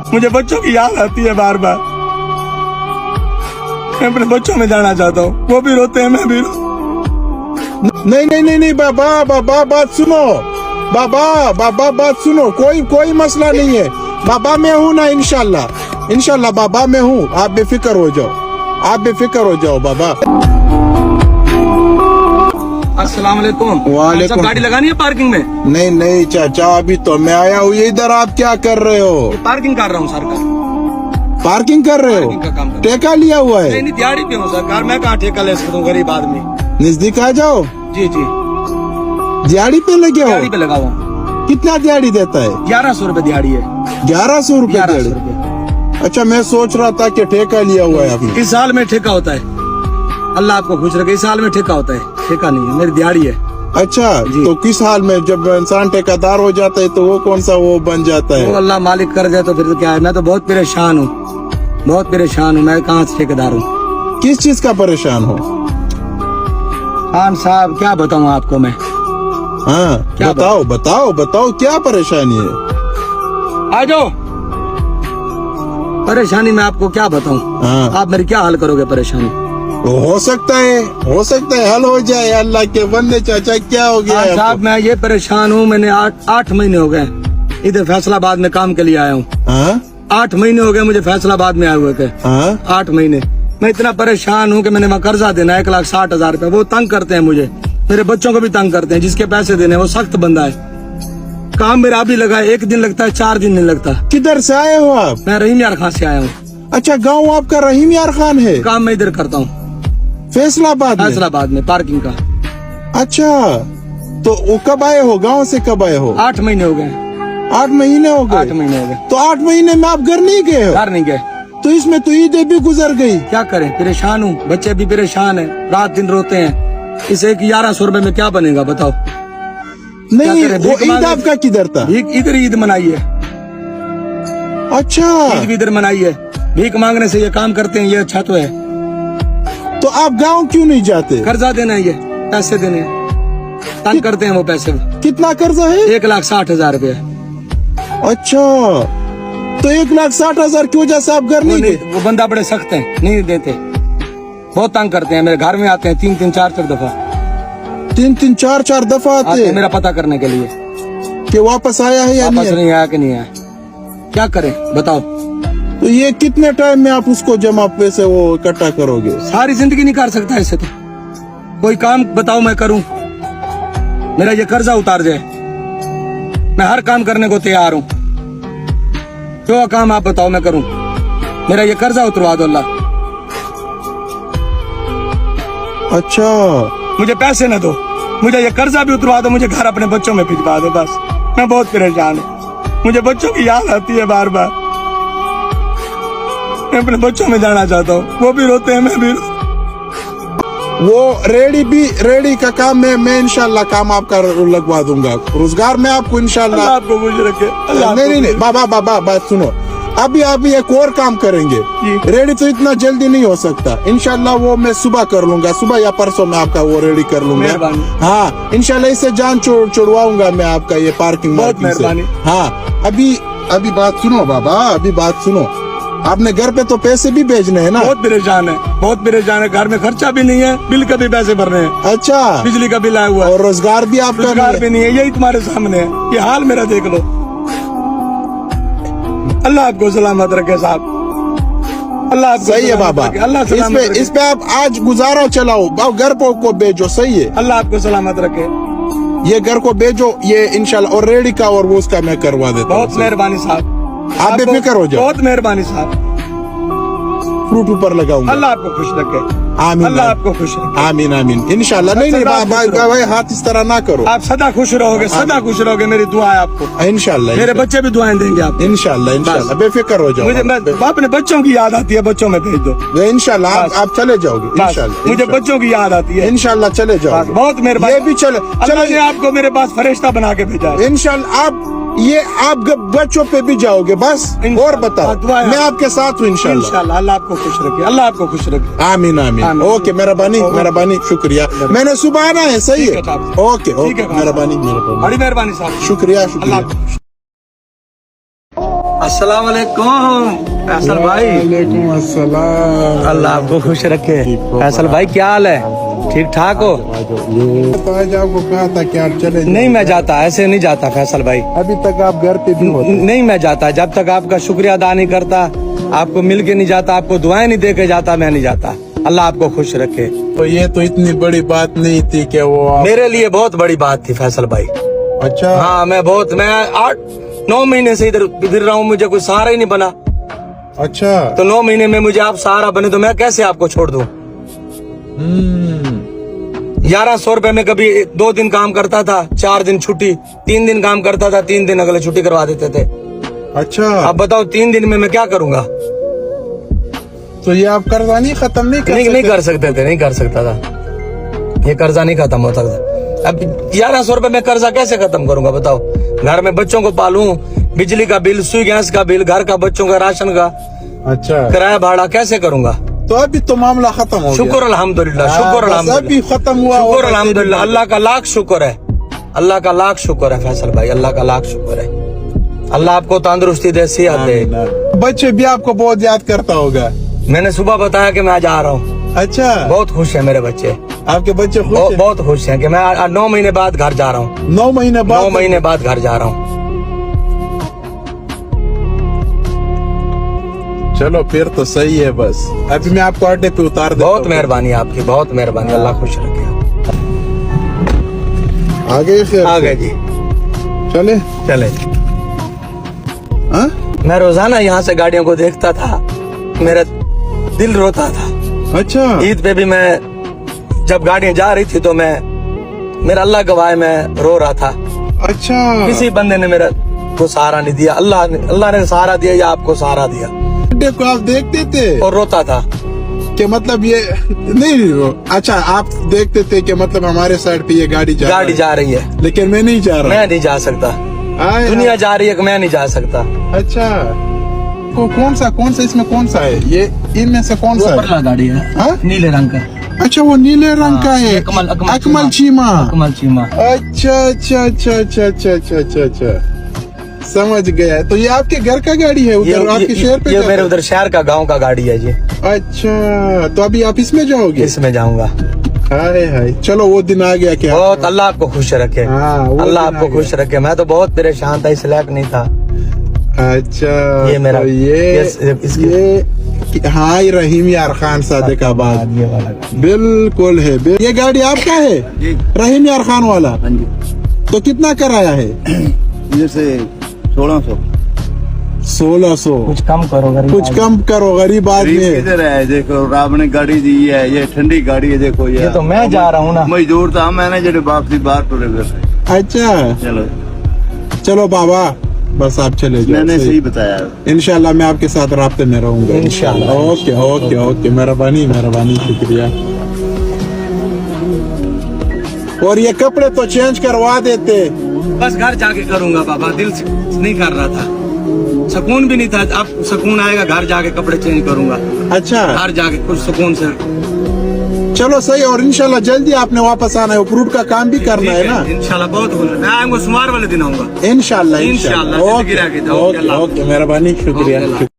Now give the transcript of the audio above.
मुझे बच्चों की याद आती है बार बार। मैं अपने बच्चों में जाना चाहता हूँ, वो भी रोते हैं, मैं भी नहीं बाबा बात सुनो, बाबा बात सुनो, कोई मसला नहीं है बाबा, मैं हूँ ना, इंशाल्लाह बाबा मैं हूँ, आप बेफिक्र हो जाओ बाबा। अस्सलाम वालेकुम। वालेकुम। गाड़ी लगानी है पार्किंग में? नहीं चाचा, अभी तो मैं आया हूँ इधर, आप क्या कर रहे हो? पार्किंग कर रहा हूँ सरकार। पार्किंग कर रहे हो? ठेका लिया हुआ है? नहीं, दिहाड़ी पे हूँ सरकार, मैं कहाँ ठेका ले सकता हूँ, गरीब आदमी। नजदीक आ जाओ। जी दिहाड़ी पे लगे हो? दिहाड़ी पे लगा हुआ। कितना दिहाड़ी देता है? 1100 रुपए दिहाड़ी है। 1100 रुपए दिहाड़ी? अच्छा, मैं सोच रहा था कि ठेका लिया हुआ है आपने। इस साल में ठेका होता है, अल्लाह आपको खुश रखे। इस साल में ठेका होता है, ठेका नहीं है, मेरी दिहाड़ी है। अच्छा, तो किस हाल में जब इंसान ठेकेदार हो जाता है तो वो कौन सा वो बन जाता है? वो अल्लाह मालिक कर जाए तो फिर तो क्या है। मैं तो बहुत परेशान हूँ, मैं कहाँ से ठेकेदार हूँ। किस चीज का परेशान हो? खान साहब क्या बताऊँ आपको मैं। हाँ, क्या बताओ क्या परेशानी है? आ जाओ। परेशानी मैं आपको क्या बताऊँ? हाँ। आप मेरी क्या हल करोगे परेशानी? हो सकता है हल हो जाए, अल्लाह के बंदे। चाचा क्या हो गया है? साहब मैं ये परेशान हूँ, मैंने 8 महीने हो गए इधर फैसलाबाद में काम के लिए आया हूँ। 8 महीने हो गए मुझे फैसलाबाद में आए हुए थे। 8 महीने मैं इतना परेशान हूँ कि मैंने वहाँ कर्जा देना 1,60,000 रुपए। वो तंग करते हैं मुझे, मेरे बच्चों को भी तंग करते हैं। जिसके पैसे देने वो सख्त बंदा है। काम मेरा अभी लगा है, 1 दिन लगता है, 4 दिन नहीं लगता। किधर से आए हो आप? मैं रहीम यार खान से आया हूँ। अच्छा, गाँव आपका रहीम यार खान है? काम मैं इधर करता हूँ फैसलाबाद में पार्किंग का। अच्छा, तो वो कब आए हो? गाँव से कब आए हो? 8 महीने हो गए। 8 महीने हो गए? 8 महीने हो गए। तो 8 महीने में आप घर नहीं गए हो? घर नहीं गए। तो इसमें तो ईदें भी गुजर गई। क्या करें, परेशान हूँ, बच्चे भी परेशान है, रात दिन रोते हैं। इसे 1100 रुपए में क्या बनेगा बताओ? नहीं, वो ईद आपका किधर था? इधर ईद मनाई है। अच्छा, ईद भी इधर मनाई है। भीख मांगने से ये काम करते हैं, ये अच्छा तो है। तो आप गांव क्यों नहीं जाते? कर्जा देना है, ये पैसे देने हैं, तंग करते हैं वो पैसे। कितना कर्जा है? 1,60,000 रुपए। अच्छा, तो 1,60,000 की वजह से आप घर नहीं गए? वो बंदा बड़े सख्त है, नहीं देते, बहुत तंग करते हैं। मेरे घर में आते हैं 3-3, 4-4 दफा। 3-3, 4-4 दफा आते हैं मेरा पता करने के लिए कि वापस आया है या वापस नहीं आया कि नहीं आया। क्या करें बताओ? तो ये कितने टाइम में आप उसको जमा पैसे वो इकट्ठा करोगे? सारी जिंदगी नहीं कर सकता ऐसे तो। कोई काम बताओ मैं करूं, मेरा ये कर्जा उतार जाए। मैं हर काम करने को तैयार हूं, जो काम आप बताओ मैं करूं। मेरा ये कर्जा उतरवा दो अल्लाह। अच्छा, मुझे पैसे न दो, मुझे ये कर्जा भी उतरवा दो, मुझे घर अपने बच्चों में भिजवा दो बस। मैं बहुत परेशान हूँ, मुझे बच्चों की याद आती है बार बार। मैं अपने बच्चों में जाना चाहता हूँ, वो भी रोते हैं, मैं भी। वो रेडी का काम मैं इंशाल्लाह काम आपका लगवा दूंगा। रोजगार में आपको इंशाल्लाह। आपको खुश रखे। नहीं बाबा बात सुनो, अभी एक और काम करेंगे। रेडी तो इतना जल्दी नहीं हो सकता, इंशाल्लाह वो मैं सुबह कर लूंगा, सुबह या परसों में आपका वो रेडी कर लूंगा। हाँ, इंशाल्लाह इससे जान छुड़वाऊंगा मैं आपका ये पार्किंग। बहुत मेहरबानी। हाँ, अभी बात सुनो बाबा, अभी बात सुनो। आपने घर पे तो पैसे भी भेजने हैं ना? बहुत परेशान है, घर में खर्चा भी नहीं है, बिल का भी पैसे भरने हैं। अच्छा, बिजली का बिल आया हुआ है। और रोजगार भी आपका नहीं है, यही तुम्हारे सामने है, ये हाल मेरा देख लो। अल्लाह आपको सलामत रखे साहब, अल्लाह आपको सही है बाबा। अल्लाह इस पे आप आज गुजारा चलाओ, घर को भेजो। सही है, अल्लाह आपको सलामत रखे। ये घर को भेजो, ये इंशाल्लाह। और रेडी का और वो उसका मैं करवा देता हूँ। बहुत मेहरबानी साहब, आप बेफिक्र हो जाओ। बहुत मेहरबानी साहब। फ्रूट ऊपर लगाऊंगा। अल्लाह आपको खुश रखे। आमीन। अल्लाह आपको खुश रखे। आमीन इंशाल्लाह। नहीं भाई, हाथ इस तरह ना करो। आप सदा खुश रहोगे, सदा खुश रहोगे, मेरी दुआ है आपको। इंशाल्लाह। मेरे बच्चे भी दुआएं देंगे आप। इंशाल्लाह बेफिक्र हो जाओ। मुझे अपने बच्चों की याद आती है, बच्चों में भेज दो इंशाल्लाह। आप चले जाओगे इंशाल्लाह। मुझे बच्चों की याद आती है इंशाल्लाह। चले जाओ, बहुत मेहरबानी। ये भी चले आपको मेरे पास फरिश्ता बना के भेजा इंशाल्लाह। आप बच्चों पे भी जाओगे बस। और बताओ, मैं आपके साथ हूँ इंशाल्लाह। अल्लाह आपको खुश रखे, अल्लाह आपको खुश रखे। आमीन। ओके, मेहरबानी शुक्रिया। मैंने सुबह आना है, सही है? ओके, मेहरबानी, बड़ी मेहरबानी साहब, शुक्रिया। अस्सलाम वालेकुम फैसल भाई। वालेकुम अस्सलाम। अल्लाह आपको खुश रखे। फैसल भाई क्या हाल है, ठीक ठाक हो? तो आज आपको कहा था कि आप चले नहीं मैं जाता, ऐसे नहीं जाता फैसल भाई। अभी तक आप घर पे भी होते। नहीं मैं जाता, जब तक आपका शुक्रिया अदा नहीं करता, आपको मिल के नहीं जाता, आपको दुआएं नहीं दे के जाता, मैं नहीं जाता। अल्लाह आपको खुश रखे। तो ये तो इतनी बड़ी बात नहीं थी कि वो आप... मेरे लिए बहुत बड़ी बात थी फैसल भाई। अच्छा। हाँ मैं 8-9 महीने से इधर फिर रहा हूँ, मुझे कोई सहारा ही नहीं बना। अच्छा। तो 9 महीने में मुझे आप सहारा बने तो मैं कैसे आपको छोड़ दूं? 1100 रुपए में कभी 2 दिन काम करता था, 4 दिन छुट्टी, 3 दिन काम करता था, 3 दिन अगले छुट्टी करवा देते थे। अच्छा। अब बताओ 3 दिन में मैं क्या करूंगा? तो ये आप कर्जा नहीं खत्म नहीं कर सकते? नहीं कर सकता था, ये कर्जा नहीं खत्म होता था। अब 1100 रुपए में कर्जा कैसे खत्म करूंगा बताओ? घर में बच्चों को पालूं, बिजली का बिल, सुई गैस का बिल, घर का, बच्चों का राशन का, अच्छा, किराया भाड़ा कैसे करूंगा? तो अभी तो मामला खत्म हो गया। शुक्र अल्हम्दुलिल्लाह, शुक्र बस अभी खत्म हुआ। शुक्र अल्हम्दुलिल्लाह, अल्लाह का लाख शुक्र है, अल्लाह का लाख शुक्र है फैसल भाई, अल्लाह का लाख शुक्र है। अल्लाह आपको तंदुरुस्ती दे, सेहत दे। बच्चे भी आपको बहुत याद करता होगा। मैंने सुबह बताया कि मैं आज आ रहा हूँ। अच्छा। बहुत खुश है मेरे बच्चे, आपके बच्चे खुश हैं? बहुत खुश हैं कि मैं 9 महीने बाद घर जा रहा हूँ। 9 महीने बाद? 9 महीने बाद घर जा रहा हूँ। चलो फिर तो सही है। बस अभी मैं आपको अड्डे पे उतार देता हूँ। बहुत मेहरबानी आपकी, बहुत मेहरबानी, अल्लाह खुश रखे। आ गए जी, चले चले। हाँ? मैं रोजाना यहाँ से गाड़ियों को देखता था, मेरा दिल रोता था। अच्छा। ईद पे भी मैं जब गाड़ियां जा रही थी तो मेरा अल्लाह गवाह है, मैं रो रहा था। अच्छा। किसी बंदे ने मेरा को सहारा नहीं दिया, अल्लाह ने सहारा दिया या आपको सहारा दिया? अड्डे को आप देखते थे और रोता था कि मतलब ये नहीं। अच्छा, आप देखते थे कि मतलब हमारे साइड पे ये गाड़ी जा रही है, लेकिन मैं नहीं जा रहा। मैं नहीं जा सकता। दुनिया जा रही है कि मैं नहीं जा सकता। अच्छा। कौन सा इसमें कौन सा है ये? इनमें से कौन सा है? गाड़ी है, हाँ? नीले रंग का। अच्छा, वो नीले रंग का है। अकमल चीमा। अच्छा अच्छा अच्छा अच्छा अच्छा अच्छा अच्छा अच्छा, समझ गया। तो ये आपके घर का गाड़ी है उधर आपके शहर पे? ये मेरे उधर शहर का, गांव का गाड़ी है जी। अच्छा, तो अभी आप इसमें जाओगे? इसमें जाऊंगा। हाय हाय, चलो वो दिन आ गया क्या? बहुत, अल्लाह आपको खुश रखे। अल्लाह आपको खुश रखे। मैं तो बहुत परेशान था, इस लायक नहीं था। अच्छा, ये मेरा, तो ये हाँ, ये रहीम यार खान सादिकाबाद, ये वाला बिल्कुल है। ये गाड़ी आपका है? रहीम यार खान वाला? हाँ जी। तो कितना कराया है? जैसे 1600। 1600। कुछ कम करो, कुछ कम करो, गरीब आदमी है। किधर है? देखो आपने गाड़ी दी है, ये ठंडी गाड़ी है। देखो ये तो मैं जा रहा हूँ ना, मजदूर था मैंने जो वापसी बाहर टुरे फिर। अच्छा, चलो चलो बाबा, बस आप चले जाओ। मैंने सही बताया। इंशाल्लाह मैं आपके साथ राब्ते में रहूंगा इंशाल्लाह। ओके ओके ओके, मेहरबानी मेहरबानी, शुक्रिया। और ये कपड़े तो चेंज करवा देते। बस घर जाके करूंगा बाबा, दिल से नहीं कर रहा था, सुकून भी नहीं था। अब सुकून आएगा, घर जाके कपड़े चेंज करूंगा। अच्छा, घर जाके कुछ सुकून से। चलो सही। और इंशाल्लाह जल्दी आपने वापस आना है, फ्रूट का काम भी करना है ना? इंशाल्लाह बहुत खुश। मैं आऊंगा, सोमवार वाले दिन आऊंगा। इंशाल्लाह इंशाल्लाह। ओके ओके, मेहरबानी, शुक्रिया।